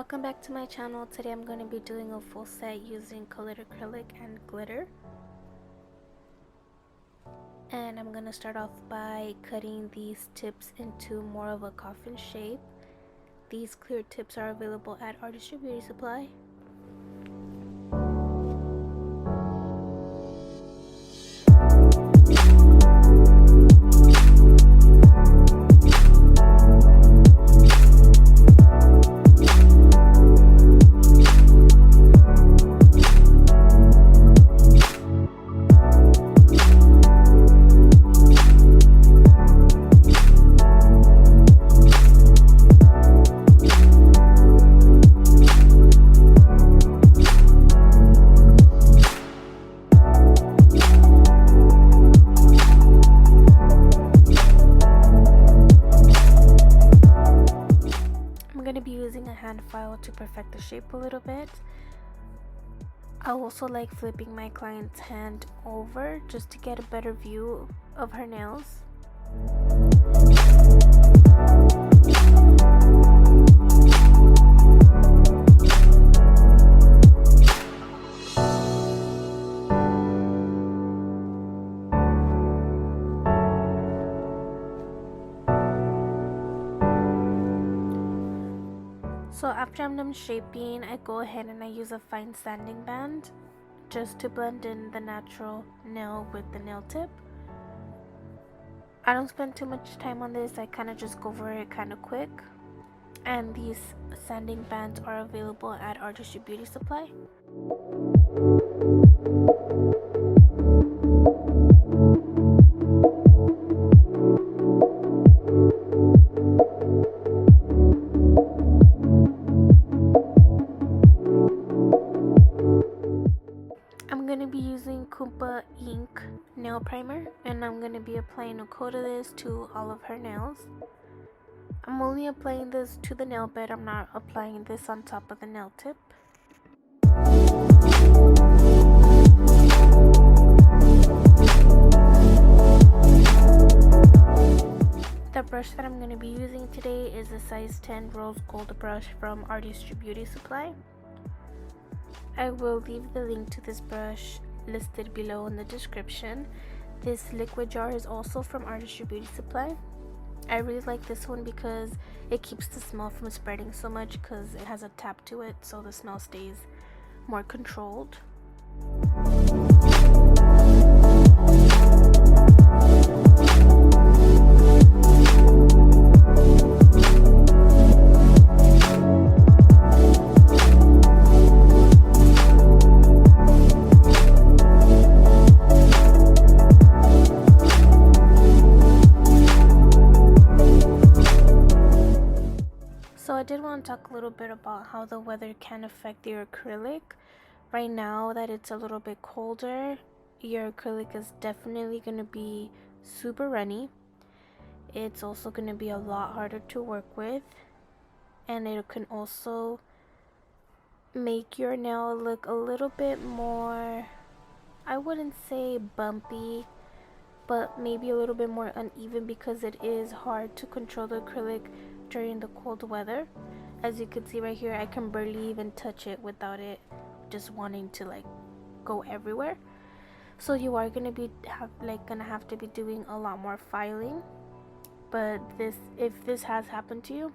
Welcome back to my channel. Today I'm going to be doing a full set using colored acrylic and glitter. And I'm going to start off by cutting these tips into more of a coffin shape. These clear tips are available at Artistry Beauty Supply. Hand file to perfect the shape a little bit. I also like flipping my client's hand over just to get a better view of her nails. So after I'm done shaping, I go ahead and I use a fine sanding band just to blend in the natural nail with the nail tip. I don't spend too much time on this, I kind of just go over it kind of quick. And these sanding bands are available at Artistry Beauty Supply. Ink nail primer, and I'm going to be applying a coat of this to all of her nails. I'm only applying this to the nail bed, I'm not applying this on top of the nail tip. The brush that I'm going to be using today is a size 10 rose gold brush from Artistry Beauty Supply. I will leave the link to this brush listed below in the description. This liquid jar is also from Artistry Beauty Supply. I really like this one because it keeps the smell from spreading so much because it has a tap to it, so the smell stays more controlled. I did want to talk a little bit about how the weather can affect your acrylic. Right now that it's a little bit colder, your acrylic is definitely going to be super runny. It's also going to be a lot harder to work with, and it can also make your nail look a little bit more, I wouldn't say bumpy, but maybe a little bit more uneven because it is hard to control the acrylic during the cold weather. As you can see right here, I can barely even touch it without it just wanting to like go everywhere. So you are gonna have to be doing a lot more filing. But if this has happened to you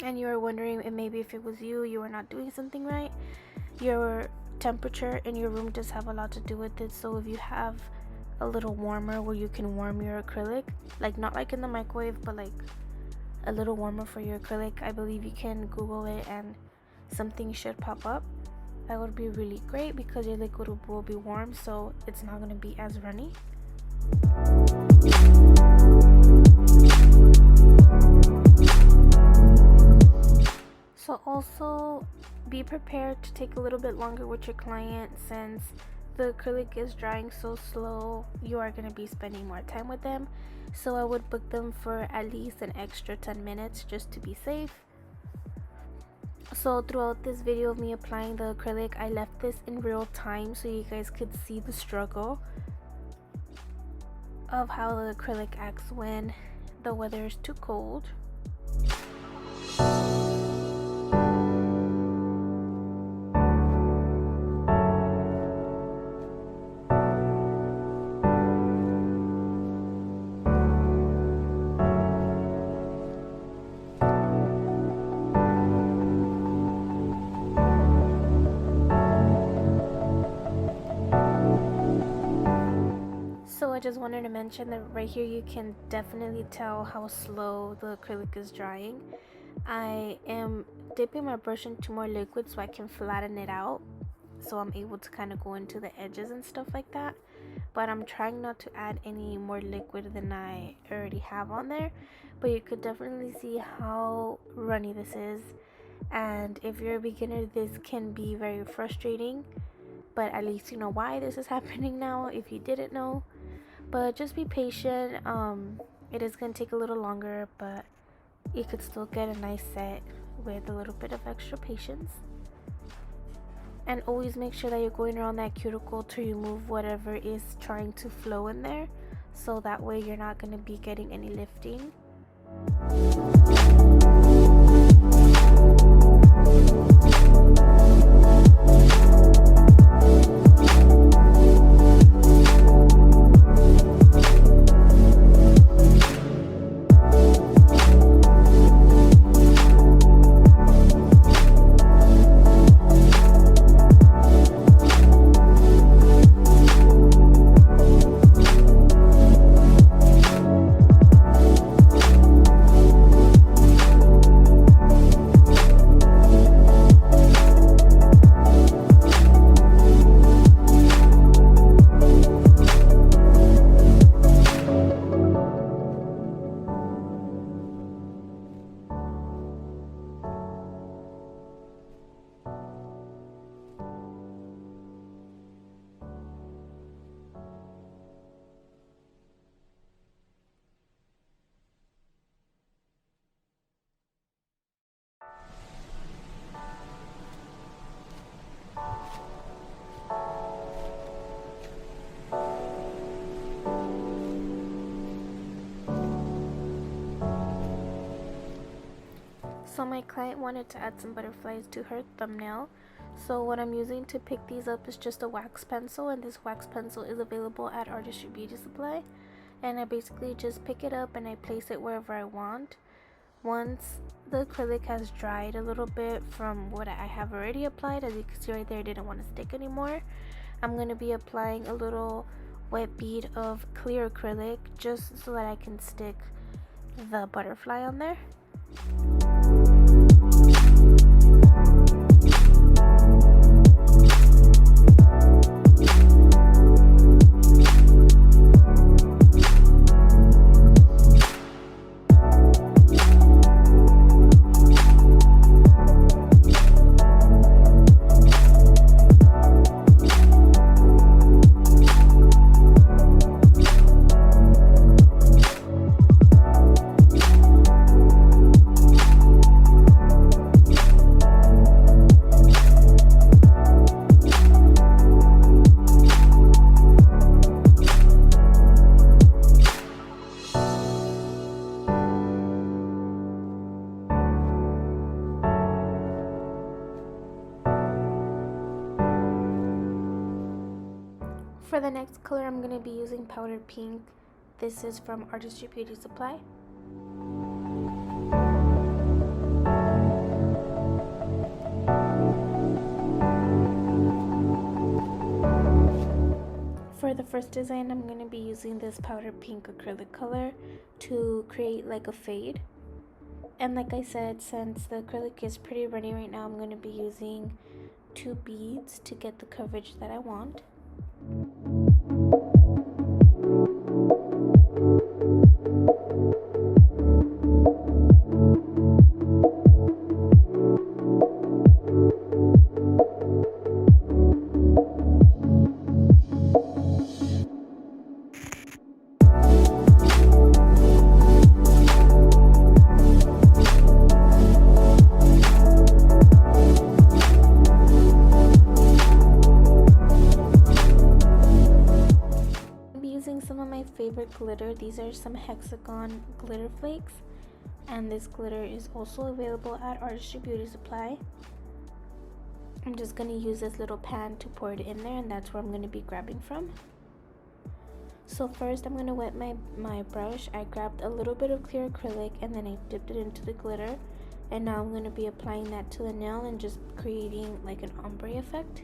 and you are wondering if maybe if it was you are not doing something right, your temperature in your room does have a lot to do with it. So if you have a little warmer where you can warm your acrylic, like not like in the microwave, but like a little warmer for your acrylic, I believe you can Google it and something should pop up. That would be really great because your liquid will be warm, so it's not going to be as runny. So also be prepared to take a little bit longer with your client. Since the acrylic is drying so slow, you are going to be spending more time with them. So I would book them for at least an extra 10 minutes just to be safe. So throughout this video of me applying the acrylic, I left this in real time so you guys could see the struggle of how the acrylic acts when the weather is too cold. just wanted to mention that right here you can definitely tell how slow the acrylic is drying. I am dipping my brush into more liquid so I can flatten it out, so I'm able to kind of go into the edges and stuff like that. But I'm trying not to add any more liquid than I already have on there. But you could definitely see how runny this is, and if you're a beginner, this can be very frustrating, but at least you know why this is happening now if you didn't know. But just be patient. It is going to take a little longer, but you could still get a nice set with a little bit of extra patience. And always make sure that you're going around that cuticle to remove whatever is trying to flow in there, so that way you're not going to be getting any lifting. So my client wanted to add some butterflies to her thumbnail. So what I'm using to pick these up is just a wax pencil, and this wax pencil is available at Artistry Beauty Supply. And I basically just pick it up and I place it wherever I want. Once the acrylic has dried a little bit from what I have already applied, as you can see right there, it didn't want to stick anymore, I'm going to be applying a little wet bead of clear acrylic just so that I can stick the butterfly on there. For the next color, I'm going to be using powder pink. This is from Artistry Beauty Supply. For the first design, I'm going to be using this powder pink acrylic color to create like a fade. And like I said, since the acrylic is pretty runny right now, I'm going to be using 2 beads to get the coverage that I want. Some of my favorite glitter. These are some hexagon glitter flakes, and this glitter is also available at Artistry Beauty Supply. I'm just going to use this little pan to pour it in there, and that's where I'm going to be grabbing from. So first I'm going to wet my brush. I grabbed a little bit of clear acrylic and then I dipped it into the glitter, and now I'm going to be applying that to the nail and just creating like an ombre effect.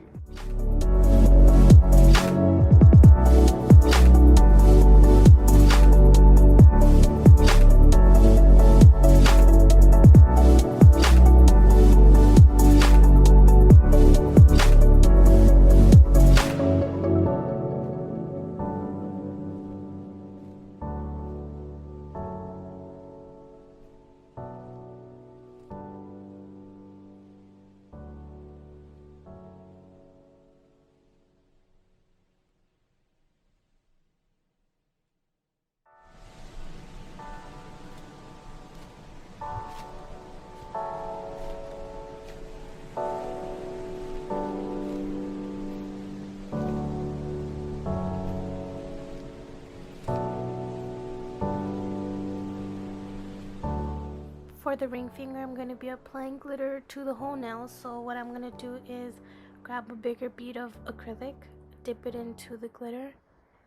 For the ring finger, I'm going to be applying glitter to the whole nail. So what I'm going to do is grab a bigger bead of acrylic, dip it into the glitter,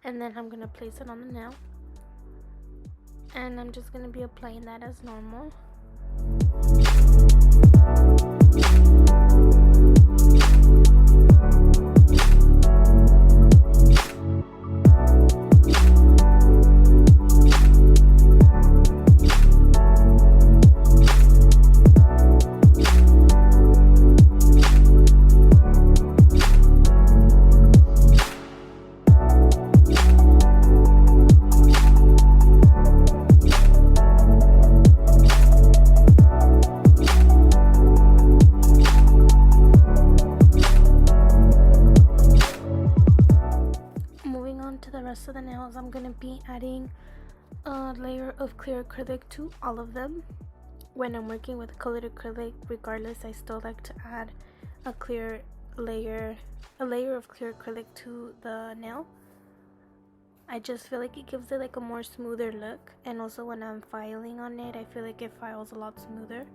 and then I'm going to place it on the nail. And I'm just going to be applying that as normal. To the rest of the nails, I'm going to be adding a layer of clear acrylic to all of them. When I'm working with colored acrylic, regardless, I still like to add a layer of clear acrylic to the nail. I just feel like it gives it like a more smoother look, and also when I'm filing on it, I feel like it files a lot smoother.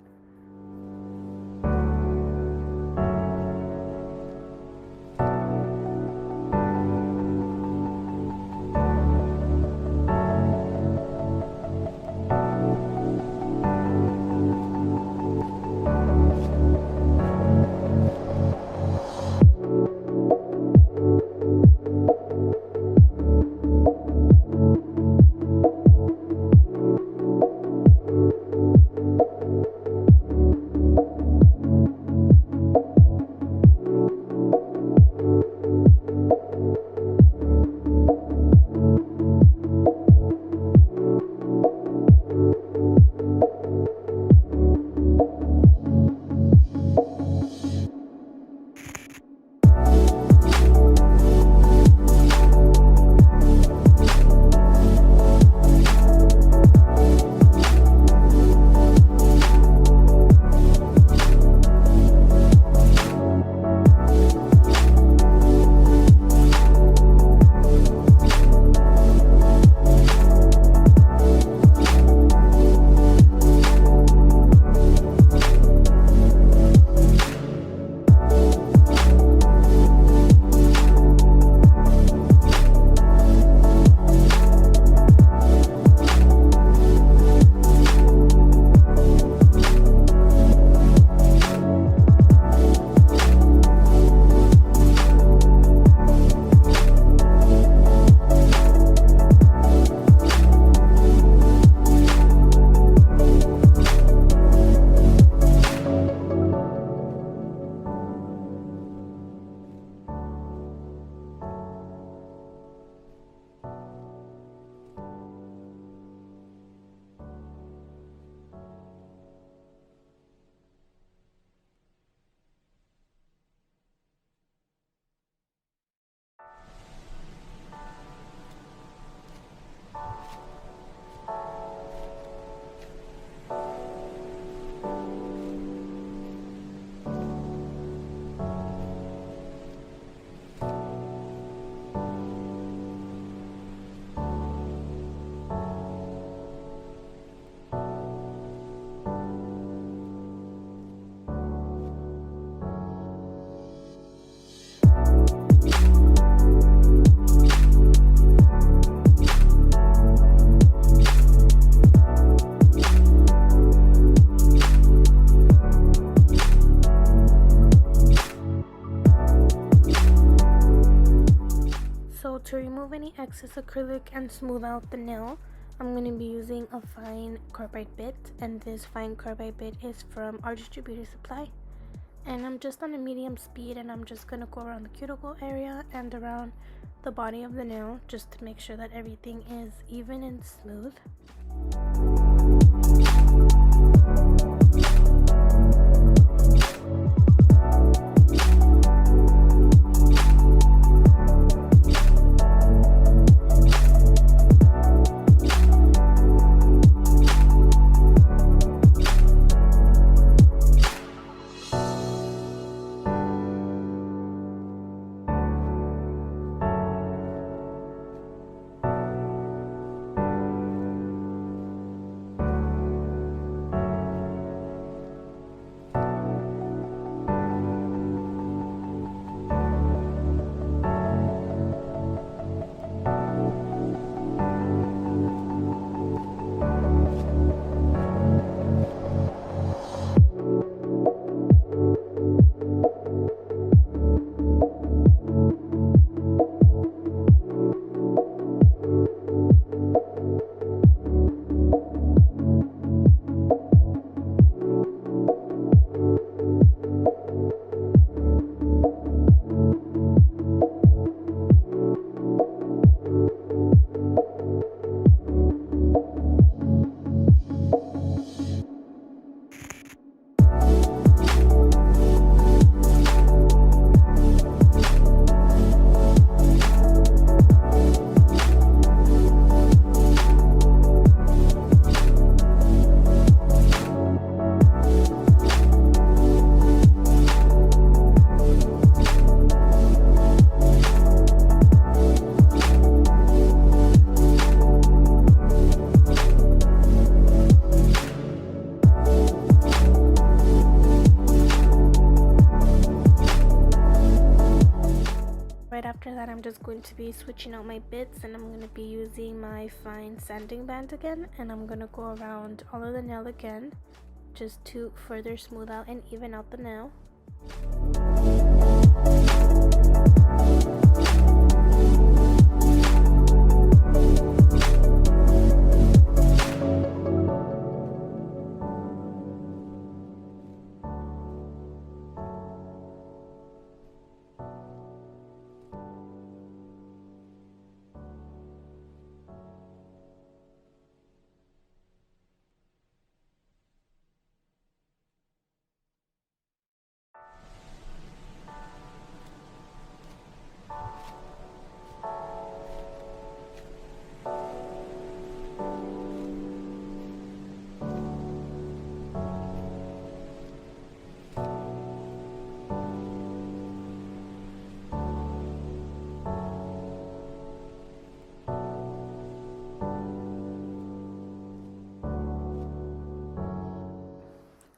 To remove any excess acrylic and smooth out the nail, I'm going to be using a fine carbide bit, and this fine carbide bit is from Artistry Beauty Supply. And I'm just on a medium speed, and I'm just going to go around the cuticle area and around the body of the nail just to make sure that everything is even and smooth. going to be switching out my bits, and I'm going to be using my fine sanding band again, and I'm going to go around all of the nail again just to further smooth out and even out the nail.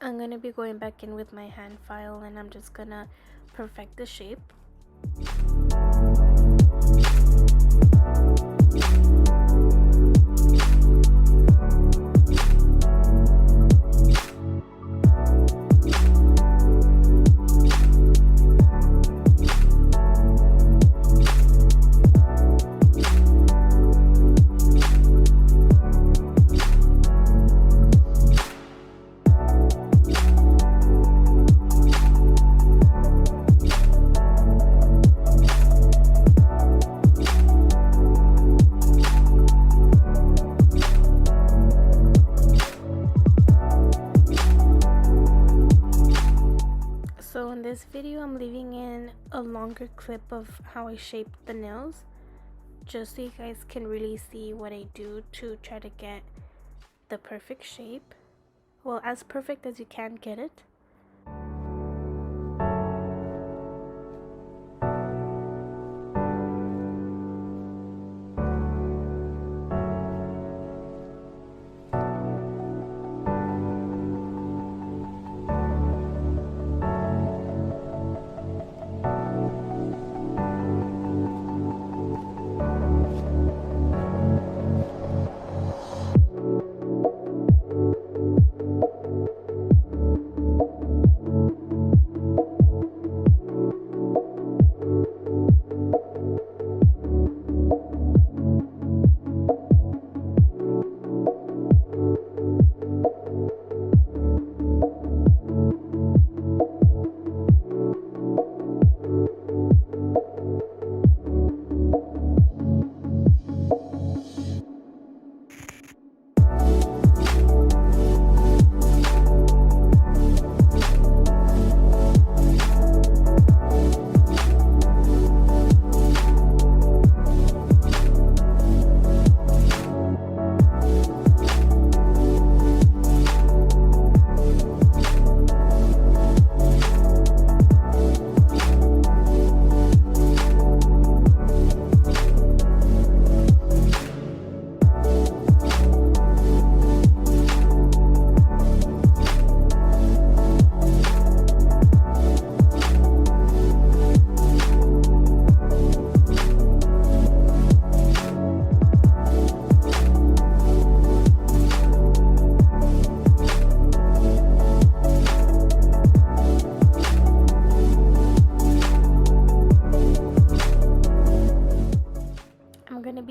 I'm going to be going back in with my hand file, and I'm just going to perfect the shape. So in this video, I'm leaving in a longer clip of how I shaped the nails, just so you guys can really see what I do to try to get the perfect shape. Well, as perfect as you can get it.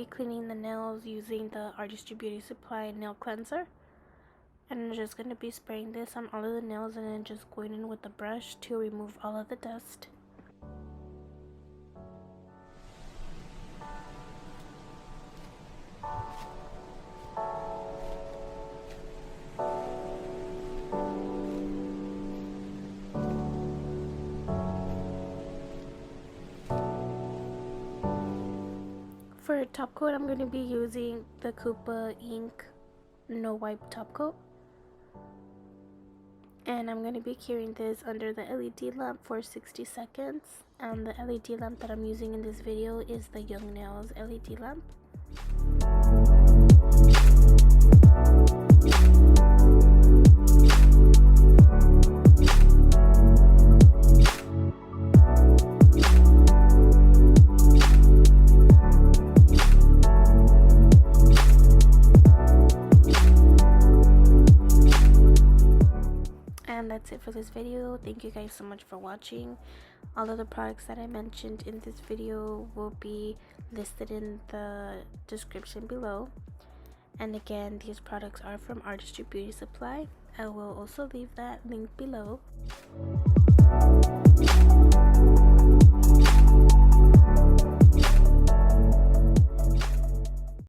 Cleaning the nails using the Artistry Beauty Supply nail cleanser, and I'm just going to be spraying this on all of the nails and then just going in with the brush to remove all of the dust. For top coat, I'm going to be using the Coupa Ink No Wipe Top Coat. And I'm going to be curing this under the LED lamp for 60 seconds. And the LED lamp that I'm using in this video is the Young Nails LED lamp. that's it for this video. Thank you guys so much for watching. All of the products that I mentioned in this video will be listed in the description below. And again, these products are from Artistry Beauty Supply. I will also leave that link below.